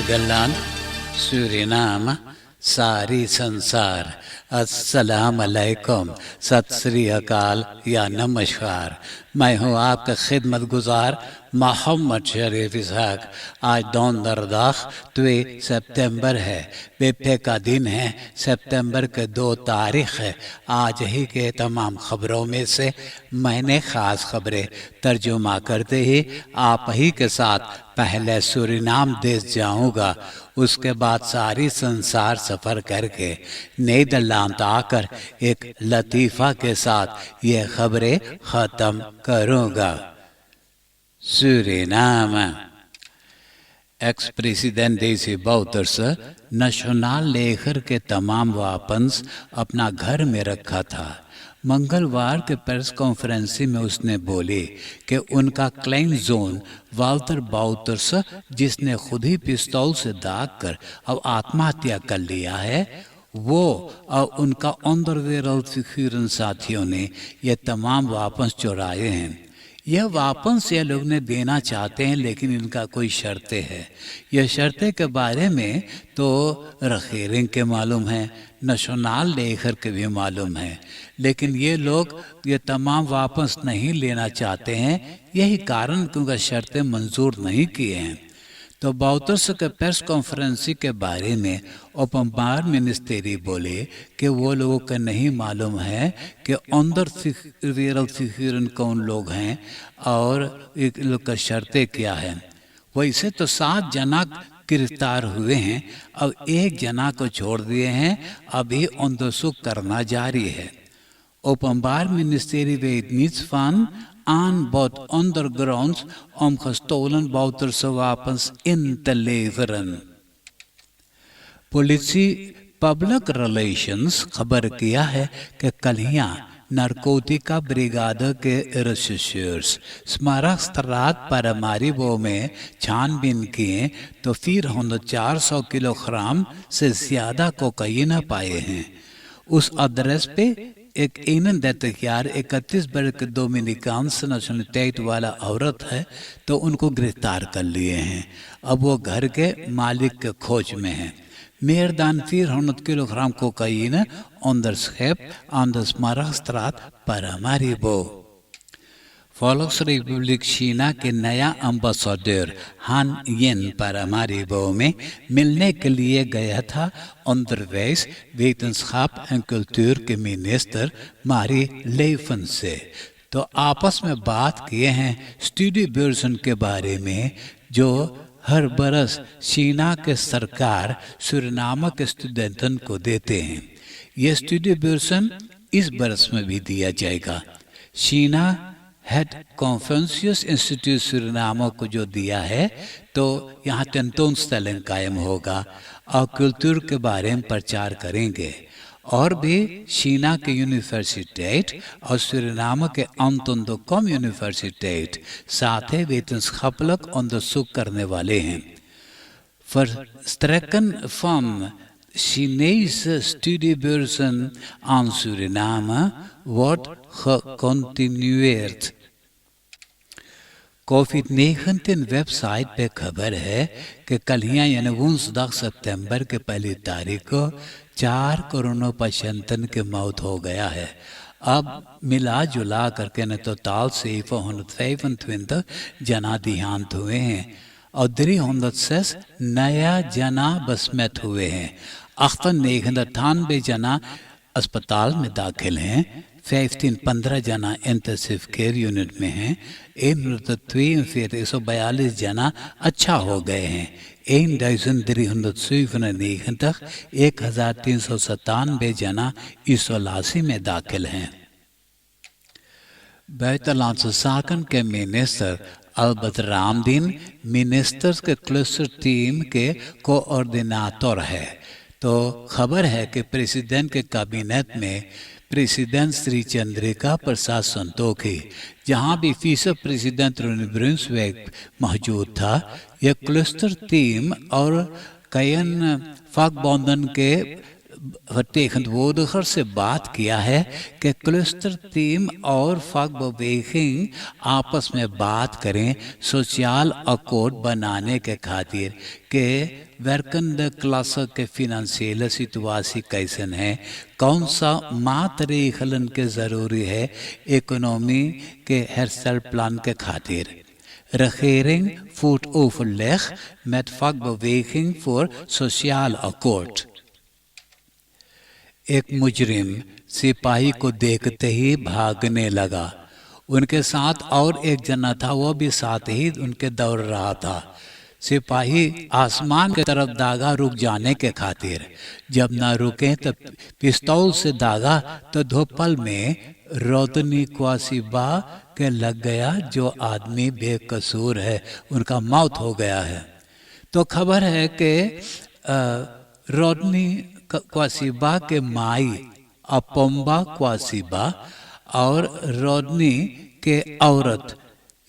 Netherlands, Suriname, सारी संसार, अस्सलाम अलैकुम, सत श्री अकाल या नमस्कार। मैं हूँ आपका खिदमत गुजार मोहम्मद शरीफ इसहाक। आज 2 सितंबर है, बेपे का दिन है। सितंबर के 2 तारीख है। आज ही के तमाम खबरों में से मैंने ख़ास खबरें तर्जुमा करते ही आप ही के साथ पहले सूरीनाम देश जाऊंगा, उसके बाद सारी संसार सफ़र करके नीदरलैंड आकर एक लतीफ़ा के साथ ये खबरें ख़त्म करूंगा। Suriname. Ex president Desi Bouterse national लेखर के तमाम वापन्स अपना घर में रखा था। मंगलवार के प्रेस कॉन्फ्रेंस में उसने बोली कि उनका क्लेम जोन वाल्टर बाउटर्स, जिसने खुद ही पिस्तौल से दाग कर अब आत्महत्या कर लिया है, वो और उनका अंडरवेयर साथियों ने ये तमाम वापस चुराए हैं। यह वापस ये लोग ने देना चाहते हैं, लेकिन इनका कोई शर्तें है। यह शर्तें के बारे में तो रखेरिंग के मालूम है, नेशनल लेखर के भी मालूम है, लेकिन ये लोग ये तमाम वापस नहीं लेना चाहते हैं। यही कारण कि उनका शर्तें मंजूर नहीं किए हैं। तो बाउटर्स के प्रेस कॉन्फ्रेंस के बारे में ओपनबार मिनिस्ट्री बोले कि वो लोगों को नहीं मालूम है कि अंदर सिक्योरिटी कौन लोग हैं और एक लोग का शर्तें क्या है। वैसे तो 7 जना गिरफ्तार हुए हैं, अब 1 जना को छोड़ दिए हैं। अभी अंदरसुख करना जारी है। ओपनबार ministry weet niets van aanbod ondergronds om gestolen Bouterse wapens in te leveren. पुलिसी पब्लिक रिलेशंस खबर किया है कि कलियां नारकोटिका ब्रिगाद के रिसर्चर्स स्मारक स्त्रात पारामारिबो में छानबीन किए तो फिर 400 किलोग्राम से ज़्यादा कोकाइन पाए हैं। उस एड्रेस पे एक 31 वर्ष के डोमिनिकान्स नेशनलिटी वाला औरत है, तो उनको गिरफ्तार कर लिए हैं। अब वो घर के मालिक के खोज में है। Meer dan 400 kilogram cocaïne onderschept aan de Smaragdstraat Paramaribo. Volksrepubliek China के नया अम्बासडर हान येन पारामारिबो में मिलने के लिए गया था onderwijs, wetenschap en cultuur के मिनिस्टर मारी लेफन से। तो आपस में बात किए हैं स्टडी बर्सन के बारे में, जो हर बरस चीना के सरकार सूरीनाम के स्टूडेंटन को देते हैं। ये स्टडी बर्सन इस बरस में भी दिया जाएगा। चीना हेड कॉन्फ्यूशियस इंस्टीट्यूट सूरीनाम को जो दिया है, तो यहाँ टेंटोनस्टेलिंग कायम होगा और कल्चर के बारे में प्रचार करेंगे। और भी चीना के यूनिवर्सिटी और सूरीनाम के अंतोंदोकॉम यूनिवर्सिटी साथ ही वेतनसchappelijk onderzoek करने वाले हैं। Verstrekken van Chinese studiebeurzen aan Suriname wordt gecontinueerd. कोविड-19 वेबसाइट पे खबर है कि कलियां यानी 29 सितंबर के 1 तारीख को 4 कोरोना पेशेंटन की मौत हो गया है। अब मिला जुला करके न तो ताल से 125 जना देहांत हुए हैं और 306 नया जना बसमत हुए हैं। 98 जना अस्पताल में दाखिल हैं। 15 जना इंटेंसिव केयर यूनिट में हैं। 142 जना अच्छा हो गए हैं। 1397 जना इसोलासी में दाखिल हैं। buitenlandse zaken के मिनिस्टर अल्बर्ट रामदीन मिनिस्टर्स के क्लस्टर टीम के कोऑर्डिनेटर है। तो खबर है कि प्रेसिडेंट के कैबिनेट में प्रेसिडेंट श्री चंद्रिका प्रसाद संतोखी, जहां भी फीसद प्रेसिडेंट रोनी ब्रुंसविक मौजूद था, यह क्लस्टर टीम और कयन फाकबॉन्डन के vertegenwoordiger से बात किया है कि क्लस्टर टीम और फाकबेगिंग आपस में बात करें सोशल अकॉर्ड बनाने के खातिर के verken de klassieke financiële situatie कैसन है, कौन सा maatregelen के ज़रूरी है इकोनॉमी के herstelplan के खातिर. Regering voert overleg met vakbeweging voor sociaal akkoord. एक मुजरिम सिपाही को देखते ही भागने लगा. उनके साथ और एक जना था, वो भी साथ ही उनके दौड़ रहा था. सिपाही आसमान की तरफ दागा रुक जाने के खातिर. जब ना रुके तो पिस्तौल से दागा तो धोपल में रोदनी क्वासिबा के लग गया. जो आदमी बेकसूर है उनका मौत हो गया है. तो खबर है कि रोदनी क्वासिबा के माई अपोम्बा क्वासिबा और रोदनी के औरत,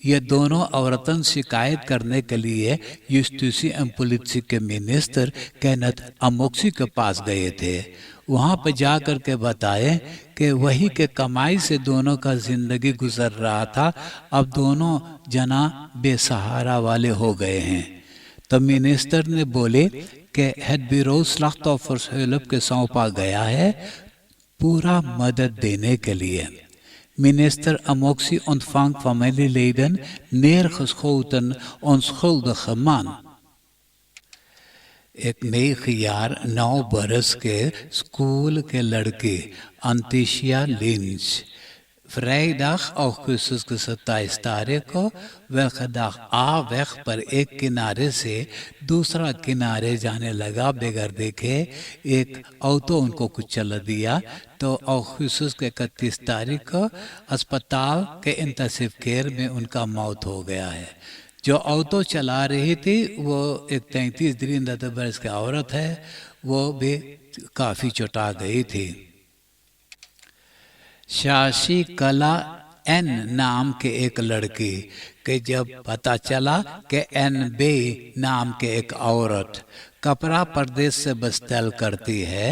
ये दोनों औरतन शिकायत करने के लिए यूस्टिसी एंड पुलिस के मिनिस्टर केनेथ अमोक्सी के पास गए थे. वहाँ पर जा कर के बताए कि वही के कमाई से दोनों का जिंदगी गुजर रहा था. अब दोनों जना बेसहारा वाले हो गए हैं. तो मिनिस्टर ने बोले कि हेड ब्यूरो स्लाख्टॉफर्स हेल्प के सौंपा गया है पूरा मदद देने के लिए. Minister Amoxie ontvangt familieleden neergeschoten onschuldige man. एक 9 jaar 9 बरस के स्कूल के लड़के अंतिशिया लिंच vrijdag augustus के 27 तारीख को welke dag आ weg पर एक किनारे से दूसरा किनारे जाने लगा बगैर देखे एक ऑटो उनको कुचल दिया. तो अगस्त के 31 तारीख को अस्पताल के इंटेंसिव केयर में उनका मौत हो गया है. जो ऑटो चला रही थी वो एक 33 बरस की औरत है, वो भी काफ़ी चोटा गई थी. शाशी कला एन नाम के एक लड़की के जब पता चला कि एन बे नाम के एक औरत कपड़ा प्रदेश से बस्तर करती है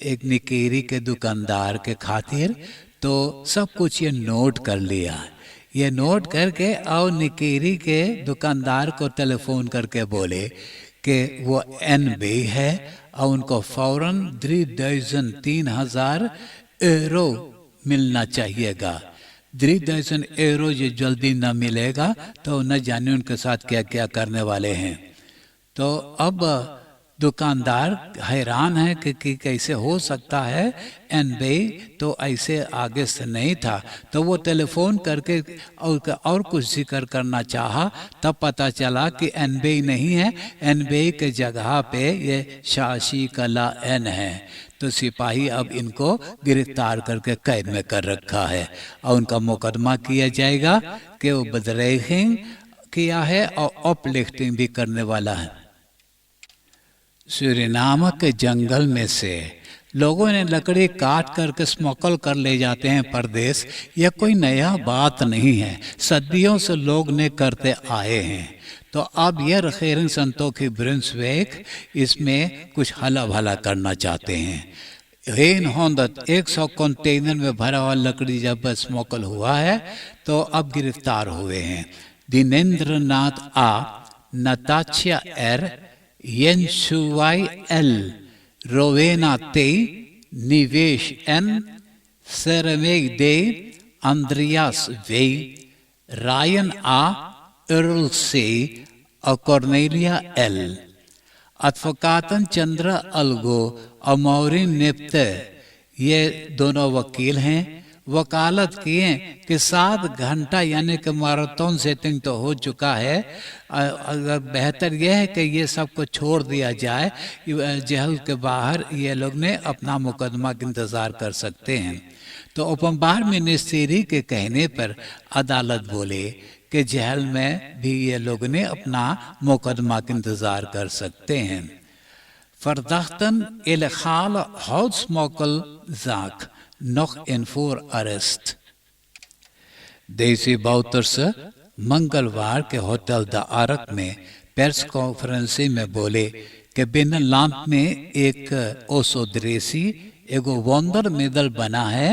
एक निकेरी के दुकानदार के खातिर, तो सब कुछ ये नोट कर लिया. ये नोट करके और निकेरी के दुकानदार को टेलीफोन करके बोले कि वो एन बे है और उनको फौरन 3,000 यूरो मिलना चाहिएगा. 3,000 यूरो ये जल्दी न मिलेगा तो न जाने उनके साथ क्या क्या करने वाले हैं. तो अब दुकानदार हैरान है कि कैसे हो सकता है. एनबे तो ऐसे आगे से नहीं था. तो वो टेलीफोन करके और कुछ जिक्र करना चाहा, तब पता चला कि एनबे नहीं है, एनबे के जगह पे ये शाशी कला एन है. तो सिपाही अब इनको गिरफ्तार करके कैद में कर रखा है और उनका मुकदमा किया जाएगा कि वो बदरेहिंग किया है और अपलिफ्टिंग भी करने वाला है. सूरीनाम के जंगल में से लोगों ने लकड़ी काट करके स्मगल कर ले जाते हैं परदेश. यह कोई नया बात नहीं है, सदियों से लोग ने करते आए हैं. तो अब यह रखेरन संतों की ब्रिंसवेक इसमें कुछ हला भला करना चाहते हैं. 100 कंटेनर में भरा हुआ लकड़ी जब स्मगल हुआ है तो अब गिरफ्तार हुए हैं. दिनेंद्र नाथ आ, नताचिया एर, येंशुवाई एल, रोवेना ते, निवेश एन, सेरेमेग दे, अंद्रियास वे, रायन आ, Earl C. और कॉर्नेलिया एल. अदफकातन चंद्र अलगो और मौरिन नेप्ते ये दोनों वकील हैं. वकालत किए कि 7 घंटा यानी कि मैराथन सेटिंग तो हो चुका है. अगर बेहतर यह है कि ये सब को छोड़ दिया जाए, जेल के बाहर ये लोग ने अपना मुकदमा का इंतज़ार कर सकते हैं. तो उपम्बार मिनिस्ट्री के कहने पर अदालत बोले कि जेल में भी ये लोग ने अपना मुकदमा का इंतज़ार कर सकते हैं. Verdachten illegale houtsmokkel zaak nog in voorarrest. Deze Bouterse मंगलवार के होटल द आरक में प्रेस कॉन्फ्रेंस में बोले कि बिनलैंड में एक ओसोद्रेसी एगो वंडर मेडल बना है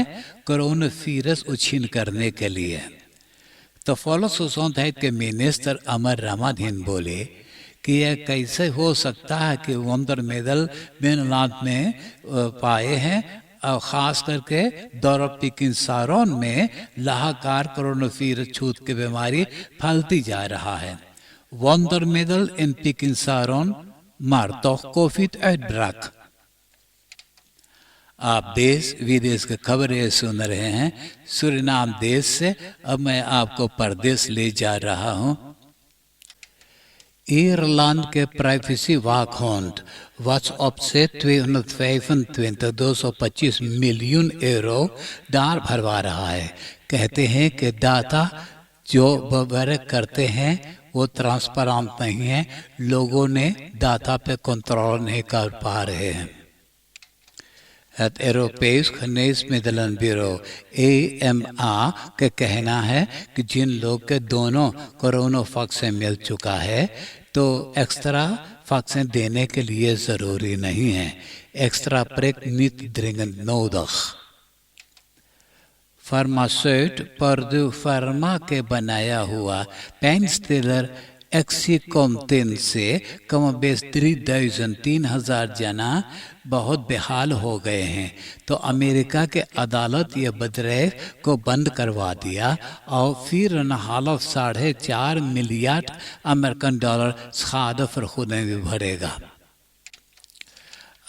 कोरोना वायरस उछीन करने के लिए. तो फॉलो सुसंत है कि मिनिस्टर अमर रामाधीन बोले कि यह कैसे हो सकता है कि वंदर मेडल फिनलैंड में पाए हैं और ख़ास करके डोरपिकिंसारोन में लाहकार कोरोनावायरस छूत की बीमारी फैलती जा रहा है। वंदर मेडल इन पिकिंसारोन मार्टोख कोविड आउटब्रेक। आप देश विदेश की खबरें सुन रहे हैं सूरीनाम देश से। अब मैं आपको परदेश ले जा रहा हूं। Ierland के प्राइवेसी वाकहोंड WhatsApp से 225 मिलियन यूरो डाल भरवा रहा है। कहते हैं कि डाटा जो वगैरह करते हैं वो ट्रांसपेरेंट नहीं है, लोगों ने डाटा पे कंट्रोल नहीं कर पा रहे हैं। Het Europees Geneesmiddelenbureau EMA का कहना है कि जिन लोग के दोनों कोरोना वैक्सीन मिल चुका है तो एक्स्ट्रा वैक्सीन देने के लिए ज़रूरी नहीं है। एक्स्ट्रा प्रिक niet dringend nodig। फार्मास्यूट पर्दू फार्मा के बनाया हुआ पेन स्टिलर एक्सीकोमटिन से कमोबेश 3,000 जना बहुत बेहाल हो गए हैं। तो अमेरिका के अदालत ये बदरेव को बंद करवा दिया और फिर हालत 4.5 million American dollar schade vergoeding भी भरेगा।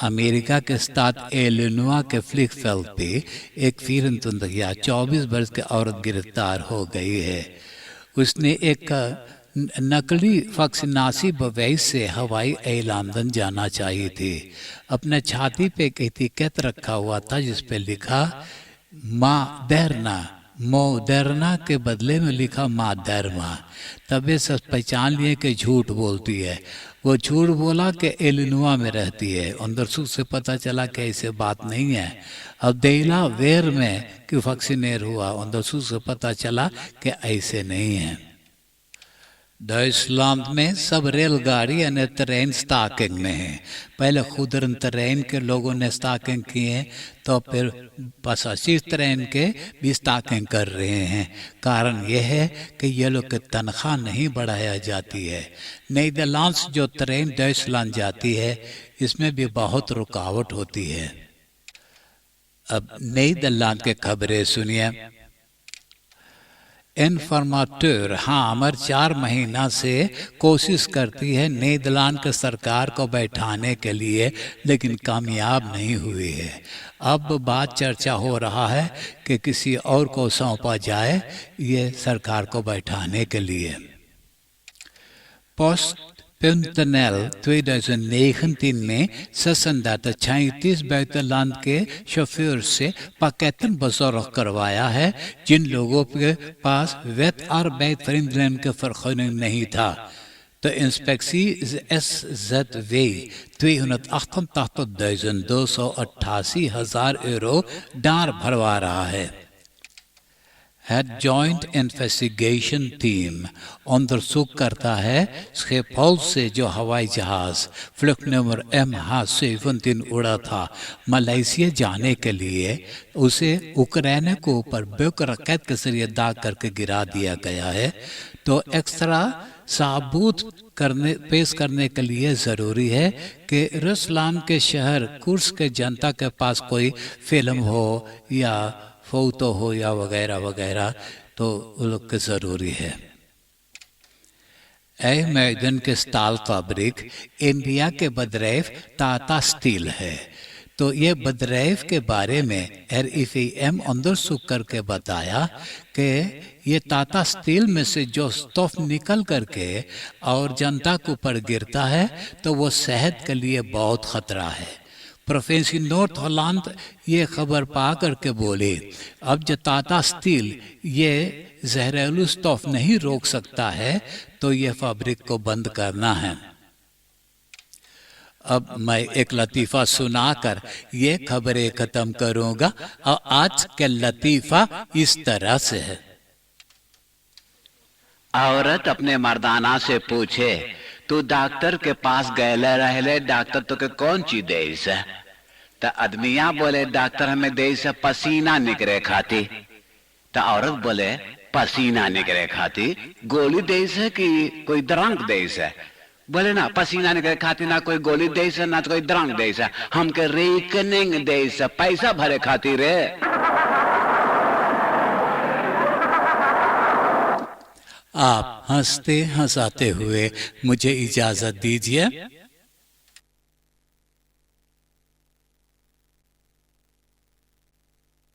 अमेरिका के स्टात इलिनॉय के फ्लिकफेल्ड पे एक 24 वर्ष की औरत गिरफ्तार हो गई है। उसने एक नकली वैक्सीनासी बवैस से हवाई लंदन जाना चाहिए थी। अपने छाती पे एक एटिकेट रखा हुआ था जिस पे लिखा मोडेर्ना के बदले में लिखा मादर्मा। तबे सब पहचान लिए कि झूठ बोलती है। वो झूठ बोला कि इलिनॉय में रहती है। अंदर से पता चला कि ऐसे बात नहीं है। अब डेलावेयर में कि वैक्सीनेर हुआ, अंदर से पता चला कि ऐसे नहीं है। डॉइचलैंड में सब रेलगाड़ी यानी ट्रेन स्टॉकिंग में है। पहले खुद ट्रेन के लोगों ने स्टॉकिंग किए तो फिर पैसेंजर ट्रेन के भी स्टॉकिंग कर रहे हैं। कारण यह है कि ये लोग की तनख्वाह नहीं बढ़ाया जाती है। नीदरलैंड्स जो ट्रेन डॉइचलैंड जाती है इसमें भी बहुत रुकावट होती है। अब नीदरलैंड के खबरें सुनिए। इन्फॉर्मेटर हामर 4 महीना से कोशिश करती है नीदरलैंड के सरकार को बैठाने के लिए, लेकिन कामयाब नहीं हुई है। अब बात चर्चा हो रहा है कि किसी और को सौंपा जाए ये सरकार को बैठाने के लिए। PostNL 2019 में 36 buitenland के शोफर से पैकेटन bezorgd करवाया है जिन लोगों के पास wet arbeidsvergunning के vergunning नहीं था। तो इंस्पेक्सी SZW 288,288 यूरो डार भरवा रहा है। जॉइंट इन्वेस्टिगेशन टीम अंदरसूख करता है स्केफोल से जो हवाई जहाज फ्लाइट नंबर MH17 उड़ा था मलेशिया जाने के लिए, उसे यूक्रेन के ऊपर बेक रॉकेट के जरिए दाग करके गिरा दिया गया है। तो एक्स्ट्रा सबूत पेश करने के लिए ज़रूरी है कि रूसलाम के शहर कुर्स्क के जनता के पास कोई फिल्म हो या फोटो हो या वगैरह वगैरह, तो वो लोग के ज़रूरी है। मैदन के स्टाल फैब्रिक इंडिया के बदरैफ टाटा स्टील है। तो ये बदरैफ के बारे में RFM अंदरसूख करके बताया कि ये टाटा स्टील में से जो स्टफ निकल करके और जनता के ऊपर गिरता है तो वो सेहत के लिए बहुत खतरा है। प्रोफेसर नॉर्थ हॉलैंड ये खबर पा करके बोले, अब जो टाटा स्टील ये जहरीलू स्टफ नहीं रोक सकता है तो ये फैब्रिक को बंद करना है। अब मैं एक लतीफ़ा सुनाकर ये खबरें ख़त्म करूँगा और आज का लतीफ़ा इस तरह से है। औरत अपने मर्दाना से पूछे, तू डॉक्टर के पास गए रहले, डॉक्टर तो के कौन चीज दे से? तो आदमिया बोले डॉक्टर हमें दे से पसीना निकले खाती। तो औरत बोले पसीना निकले खाती गोली दे से कि कोई दरंग दे से? बोले ना पसीना निकले खातिर ना कोई गोली दे से ना कोई द्रंग दे से, हमके रेकनिंग दे से, पैसा भरे खातिर रे। आप हंसते हंसाते हुए मुझे इजाजत दीजिए।